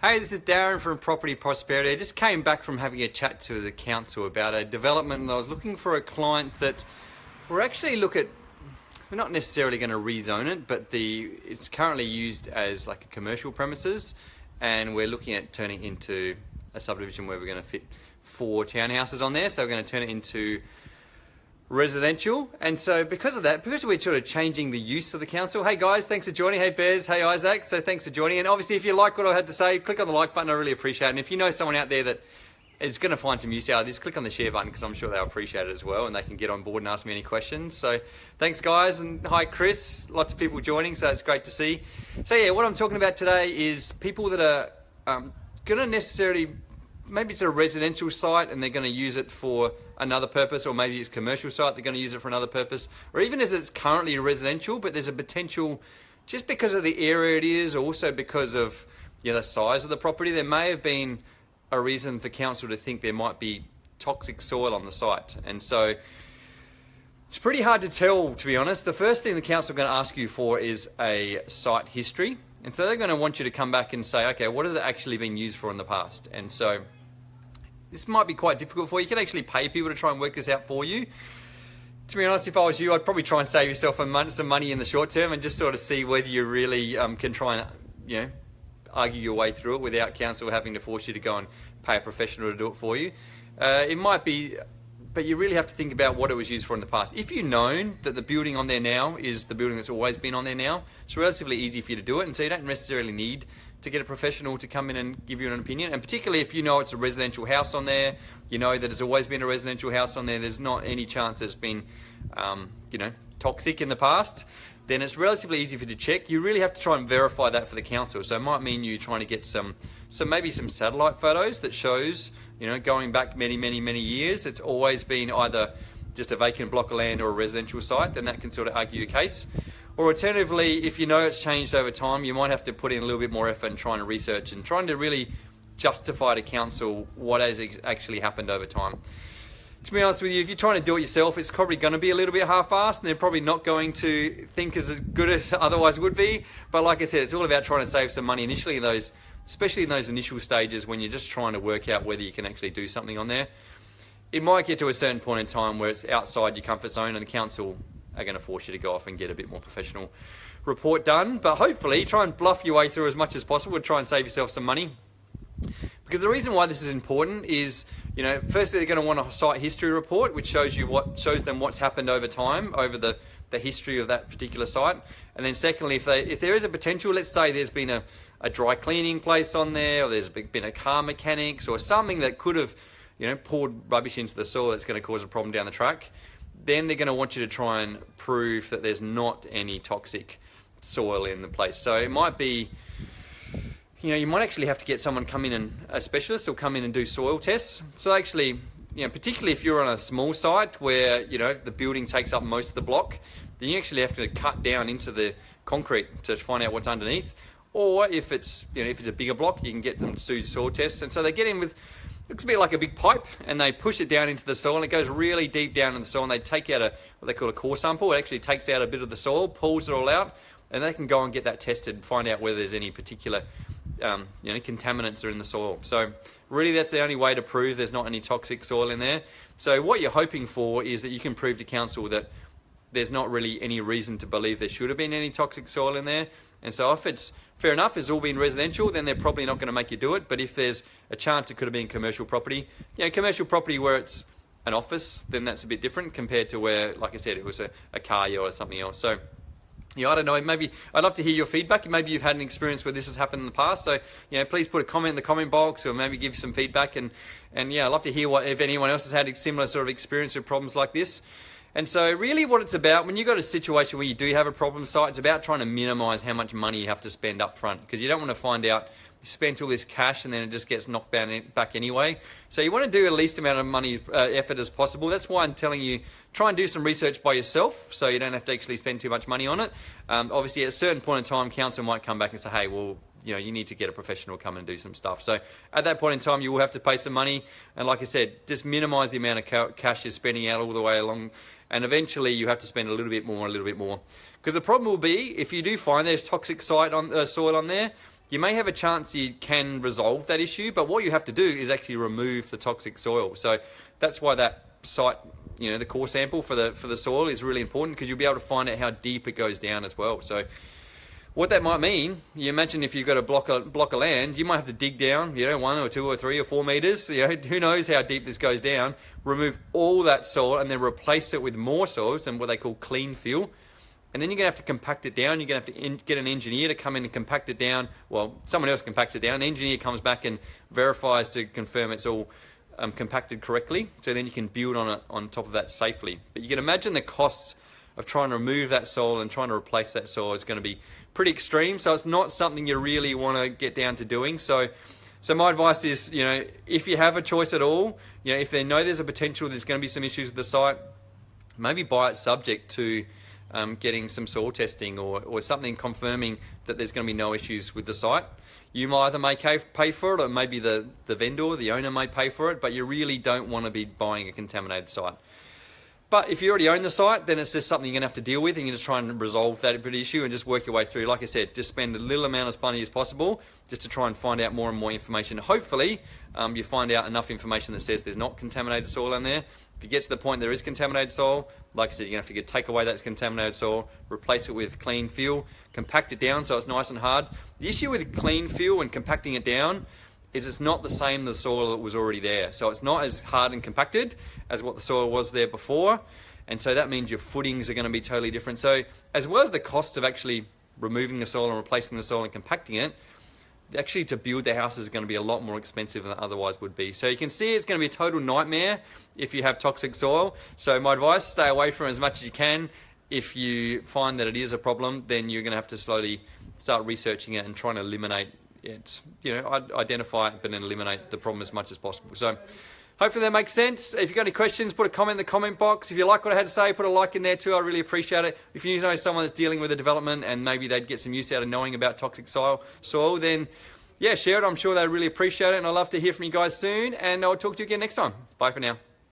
Hey, this is Darren from Property Prosperity. I just came back from having a chat to the council about a development, and I was looking for a client that we're not necessarily going to rezone it, but it's currently used as like a commercial premises, and we're looking at turning it into a subdivision where we're going to fit 4 townhouses on there. So we're going to turn it into residential, and so because we're sort of changing the use of the council. Hey guys, thanks for joining. Hey Bez, hey Isaac, so thanks for joining. And obviously if you like what I had to say, click on the like button. I really appreciate it. And if you know someone out there that is going to find some use out of this, click on the share button, because I'm sure they'll appreciate it as well, and they can get on board and ask me any questions. So thanks guys, and hi Chris, lots of people joining, so it's great to see. So yeah, what I'm talking about today is people that are going to necessarily, maybe it's a residential site and they're going to use it for another purpose, or maybe it's a commercial site, they're going to use it for another purpose, or even as it's currently residential, but there's a potential, just because of the area it is, also because of the size of the property, there may have been a reason for council to think there might be toxic soil on the site. And so it's pretty hard to tell, to be honest. The first thing the council are going to ask you for is a site history. And so they're going to want you to come back and say, okay, what has it actually been used for in the past? And so this might be quite difficult for you. You can actually pay people to try and work this out for you. To be honest, if I was you, I'd probably try and save yourself some money in the short term and just sort of see whether you really can try and, argue your way through it without council having to force you to go and pay a professional to do it for you. It might be, but you really have to think about what it was used for in the past. If you've known that the building on there now is the building that's always been on there now, it's relatively easy for you to do it, and so you don't necessarily need to get a professional to come in and give you an opinion. And particularly if you know it's a residential house on there, you know that it's always been a residential house on there, there's not any chance that it's been toxic in the past, then it's relatively easy for you to check. You really have to try and verify that for the council. So it might mean you trying to get maybe some satellite photos that shows, going back many, many, many years, it's always been either just a vacant block of land or a residential site, then that can sort of argue your case. Or alternatively, if you know it's changed over time, you might have to put in a little bit more effort in trying to research and trying to really justify to council what has actually happened over time. To be honest with you, if you're trying to do it yourself, it's probably going to be a little bit half-assed, and they're probably not going to think as good as otherwise would be. But like I said, it's all about trying to save some money initially, especially in those initial stages when you're just trying to work out whether you can actually do something on there. It might get to a certain point in time where it's outside your comfort zone, and the council are going to force you to go off and get a bit more professional report done. But hopefully try and bluff your way through as much as possible to try and save yourself some money. Because the reason why this is important is, firstly they're going to want a site history report, which shows them what's happened over time, over the history of that particular site. And then secondly, if there is a potential, let's say there's been a dry cleaning place on there, or there's been a car mechanics, or something that could have poured rubbish into the soil that's going to cause a problem down the track, then they're going to want you to try and prove that there's not any toxic soil in the place. So it might be, you might actually have to get someone come in, and a specialist will come in and do soil tests. So actually, particularly if you're on a small site where, the building takes up most of the block, then you actually have to cut down into the concrete to find out what's underneath. Or if it's a bigger block, you can get them to do soil tests. And so they get in with, looks a bit like a big pipe, and they push it down into the soil, and it goes really deep down in the soil, and they take out what they call a core sample. It actually takes out a bit of the soil, pulls it all out, and they can go and get that tested and find out whether there's any particular contaminants are in the soil. So really that's the only way to prove there's not any toxic soil in there. So what you're hoping for is that you can prove to council that there's not really any reason to believe there should have been any toxic soil in there. And so if it's fair enough, it's all been residential, then they're probably not going to make you do it. But if there's a chance it could have been commercial property, commercial property where it's an office, then that's a bit different compared to where, like I said, it was a car yard or something else. So I don't know, maybe I'd love to hear your feedback. Maybe you've had an experience where this has happened in the past. So, please put a comment in the comment box, or maybe give some feedback. And I'd love to hear if anyone else has had a similar sort of experience with problems like this. And so really what it's about, when you've got a situation where you do have a problem site, it's about trying to minimise how much money you have to spend up front, because you don't want to find out you spent all this cash and then it just gets knocked back anyway. So you want to do the least amount of money effort as possible. That's why I'm telling you, try and do some research by yourself so you don't have to actually spend too much money on it. Obviously at a certain point in time, council might come back and say, hey, well, you need to get a professional come and do some stuff. So at that point in time, you will have to pay some money. And like I said, just minimise the amount of cash you're spending out all the way along. And eventually you have to spend a little bit more. Because the problem will be, if you do find there's toxic soil on there, you may have a chance you can resolve that issue, but what you have to do is actually remove the toxic soil. So that's why that site, the core sample for the soil is really important, because you'll be able to find out how deep it goes down as well. So what that might mean, you imagine if you've got a block of land, you might have to dig down, 1 or 2 or 3 or 4 meters, who knows how deep this goes down, remove all that soil and then replace it with more soils and what they call clean fill. And then you're going to have to compact it down. You're going to have to get an engineer to come in and compact it down. Well, someone else compacts it down. An engineer comes back and verifies to confirm it's all compacted correctly. So then you can build on it on top of that safely. But you can imagine the costs of trying to remove that soil and trying to replace that soil is going to be pretty extreme. So it's not something you really want to get down to doing. So my advice is, if you have a choice at all, if they know there's a potential, there's going to be some issues with the site, maybe buy it subject to getting some soil testing or something confirming that there's going to be no issues with the site. You either may pay for it, or maybe the vendor, the owner may pay for it, but you really don't want to be buying a contaminated site. But if you already own the site, then it's just something you're going to have to deal with, and you just try and resolve that issue and just work your way through. Like I said, just spend a little amount of money as possible just to try and find out more and more information. Hopefully, you find out enough information that says there's not contaminated soil in there. If you get to the point there is contaminated soil, like I said, you're going to have to take away that contaminated soil, replace it with clean fill, compact it down so it's nice and hard. The issue with clean fill and compacting it down is it's not the same as the soil that was already there. So it's not as hard and compacted as what the soil was there before. And so that means your footings are going to be totally different. So as well as the cost of actually removing the soil and replacing the soil and compacting it, actually to build the house is going to be a lot more expensive than it otherwise would be. So you can see it's going to be a total nightmare if you have toxic soil. So my advice, stay away from it as much as you can. If you find that it is a problem, then you're going to have to slowly start researching it and trying to eliminate it, identify it but then eliminate the problem as much as possible. So hopefully that makes sense. If you've got any questions, put a comment in the comment box. If you like what I had to say, put a like in there too. I really appreciate it. If you know someone that's dealing with a development and maybe they'd get some use out of knowing about toxic soil, then yeah, share it. I'm sure they'd really appreciate it, and I'd love to hear from you guys soon, and I'll talk to you again next time. Bye for now.